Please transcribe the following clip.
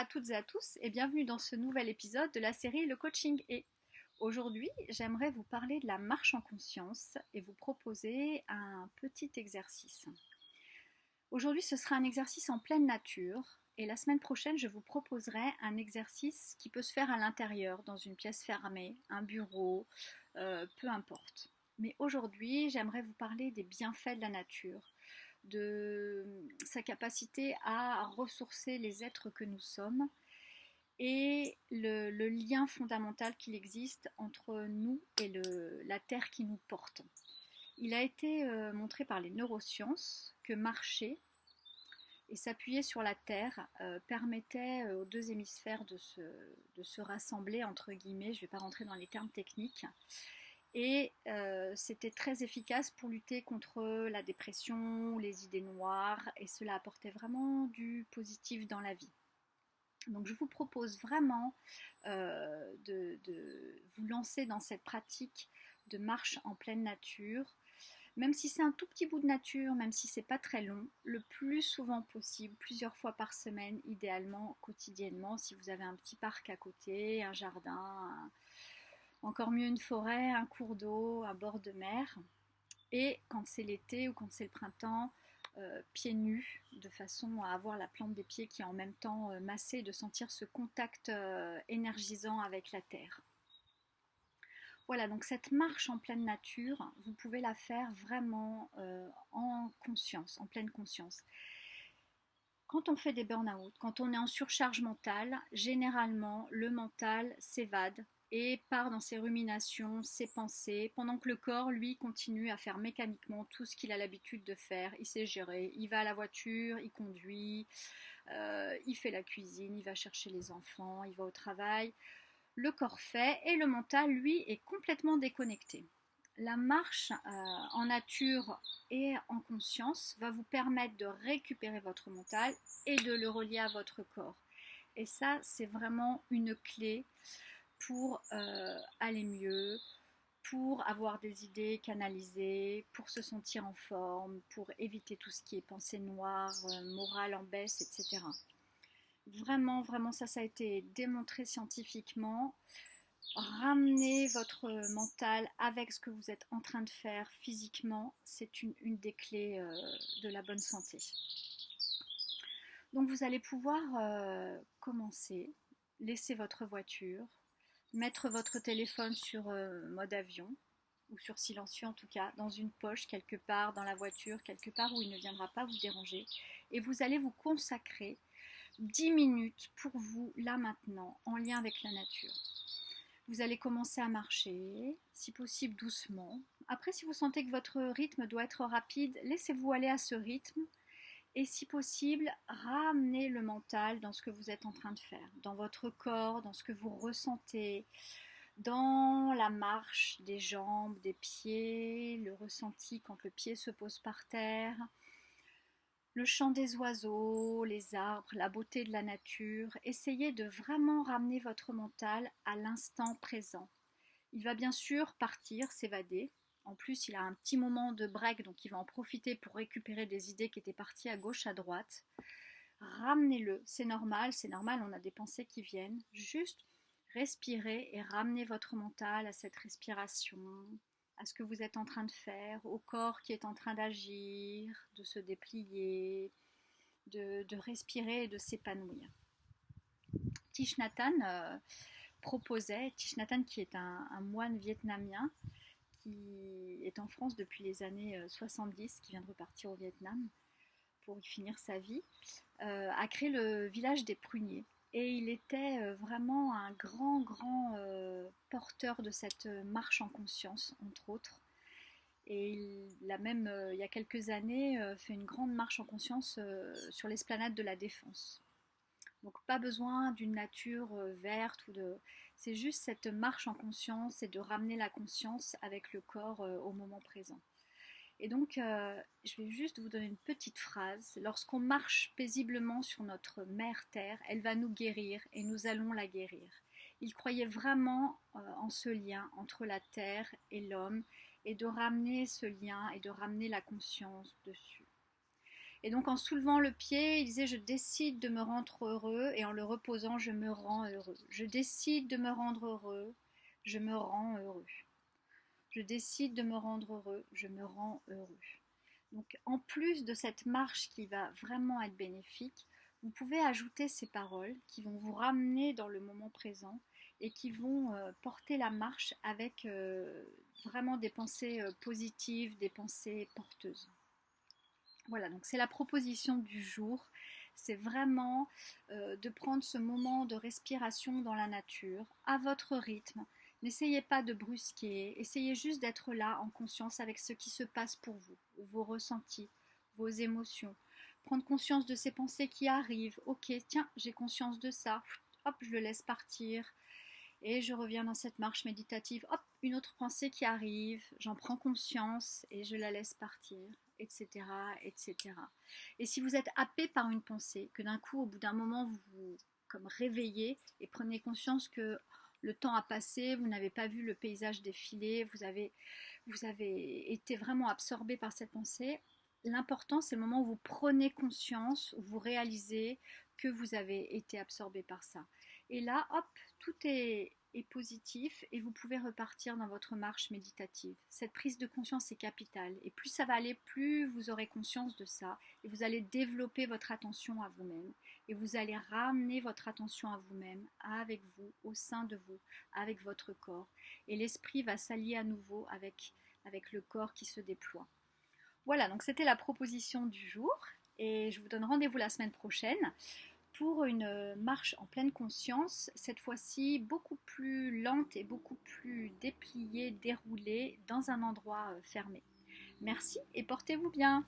à toutes et à tous et bienvenue dans ce nouvel épisode de la série Le Coaching est. Aujourd'hui, j'aimerais vous parler de la marche en conscience et vous proposer un petit exercice. Aujourd'hui, ce sera un exercice en pleine nature et la semaine prochaine, je vous proposerai un exercice qui peut se faire à l'intérieur, dans une pièce fermée, un bureau, peu importe. Mais aujourd'hui, j'aimerais vous parler des bienfaits de la nature, de sa capacité à ressourcer les êtres que nous sommes et le lien fondamental qu'il existe entre nous et la terre qui nous porte. Il a été montré par les neurosciences que marcher et s'appuyer sur la terre permettait aux deux hémisphères de se rassembler, entre guillemets, je ne vais pas rentrer dans les termes techniques, et c'était très efficace pour lutter contre la dépression, les idées noires, et cela apportait vraiment du positif dans la vie. Donc je vous propose vraiment de vous lancer dans cette pratique de marche en pleine nature, même si c'est un tout petit bout de nature, même si c'est pas très long, le plus souvent possible, plusieurs fois par semaine, idéalement quotidiennement, si vous avez un petit parc à côté, un jardin, encore mieux une forêt, un cours d'eau, un bord de mer. Et quand c'est l'été ou quand c'est le printemps, pieds nus, de façon à avoir la plante des pieds qui est en même temps massée, de sentir ce contact énergisant avec la terre. Voilà, donc cette marche en pleine nature, vous pouvez la faire vraiment en conscience, en pleine conscience. Quand on fait des burn-out, quand on est en surcharge mentale, généralement le mental s'évade et part dans ses ruminations, ses pensées, pendant que le corps, lui, continue à faire mécaniquement tout ce qu'il a l'habitude de faire. Il sait gérer, il va à la voiture, il conduit, il fait la cuisine, il va chercher les enfants, il va au travail. Le corps fait et le mental, lui, est complètement déconnecté. La marche en nature et en conscience va vous permettre de récupérer votre mental et de le relier à votre corps. Et ça, c'est vraiment une clé pour aller mieux, pour avoir des idées canalisées, pour se sentir en forme, pour éviter tout ce qui est pensée noire, morale en baisse, etc. Vraiment, vraiment, ça a été démontré scientifiquement. Ramener votre mental avec ce que vous êtes en train de faire physiquement, c'est une des clés de la bonne santé. Donc vous allez pouvoir commencer, laisser votre voiture, mettre votre téléphone sur mode avion, ou sur silencieux en tout cas, dans une poche quelque part dans la voiture, quelque part où il ne viendra pas vous déranger. Et vous allez vous consacrer 10 minutes pour vous, là maintenant, en lien avec la nature. Vous allez commencer à marcher, si possible doucement. Après, si vous sentez que votre rythme doit être rapide, laissez-vous aller à ce rythme. Et si possible, ramenez le mental dans ce que vous êtes en train de faire, dans votre corps, dans ce que vous ressentez, dans la marche des jambes, des pieds, le ressenti quand le pied se pose par terre, le chant des oiseaux, les arbres, la beauté de la nature. Essayez de vraiment ramener votre mental à l'instant présent. Il va bien sûr partir, s'évader. En plus, il a un petit moment de break, donc il va en profiter pour récupérer des idées qui étaient parties à gauche, à droite. Ramenez-le, c'est normal, on a des pensées qui viennent. Juste respirez et ramenez votre mental à cette respiration, à ce que vous êtes en train de faire, au corps qui est en train d'agir, de se déplier, de respirer et de s'épanouir. Thich Nhat Hanh proposait, Thich Nhat Hanh qui est un moine vietnamien, qui est en France depuis les années 70, qui vient de repartir au Vietnam pour y finir sa vie, a créé le village des pruniers. Et il était vraiment un grand porteur de cette marche en conscience, entre autres. Et il a même, il y a quelques années, fait une grande marche en conscience sur l'esplanade de la Défense. Donc pas besoin d'une nature verte ou de... C'est juste cette marche en conscience et de ramener la conscience avec le corps au moment présent. Et donc, je vais juste vous donner une petite phrase. Lorsqu'on marche paisiblement sur notre mère Terre, elle va nous guérir et nous allons la guérir. Il croyait vraiment en ce lien entre la Terre et l'homme et de ramener ce lien et de ramener la conscience dessus. Et donc en soulevant le pied, il disait je décide de me rendre heureux et en le reposant, je me rends heureux. Je décide de me rendre heureux, je me rends heureux. Je décide de me rendre heureux, je me rends heureux. Donc en plus de cette marche qui va vraiment être bénéfique, vous pouvez ajouter ces paroles qui vont vous ramener dans le moment présent et qui vont porter la marche avec vraiment des pensées positives, des pensées porteuses. Voilà, donc c'est la proposition du jour. C'est vraiment de prendre ce moment de respiration dans la nature, à votre rythme. N'essayez pas de brusquer, essayez juste d'être là en conscience avec ce qui se passe pour vous, vos ressentis, vos émotions. Prendre conscience de ces pensées qui arrivent. Ok, tiens, j'ai conscience de ça. Hop, je le laisse partir. Et je reviens dans cette marche méditative. Hop, une autre pensée qui arrive. J'en prends conscience et je la laisse partir, etc., etc. Et si vous êtes happé par une pensée, que d'un coup, au bout d'un moment, vous vous comme réveillez et prenez conscience que le temps a passé, vous n'avez pas vu le paysage défiler, vous avez été vraiment absorbé par cette pensée. L'important, c'est le moment où vous prenez conscience, où vous réalisez que vous avez été absorbé par ça. Et là, hop, tout est positif et vous pouvez repartir dans votre marche méditative. Cette prise de conscience est capitale et plus ça va aller, plus vous aurez conscience de ça et vous allez développer votre attention à vous-même et vous allez ramener votre attention à vous-même, avec vous, au sein de vous, avec votre corps et l'esprit va s'allier à nouveau avec le corps qui se déploie. Voilà, donc c'était la proposition du jour et je vous donne rendez-vous la semaine prochaine pour une marche en pleine conscience, cette fois-ci beaucoup plus lente et beaucoup plus dépliée, déroulée dans un endroit fermé. Merci et portez-vous bien.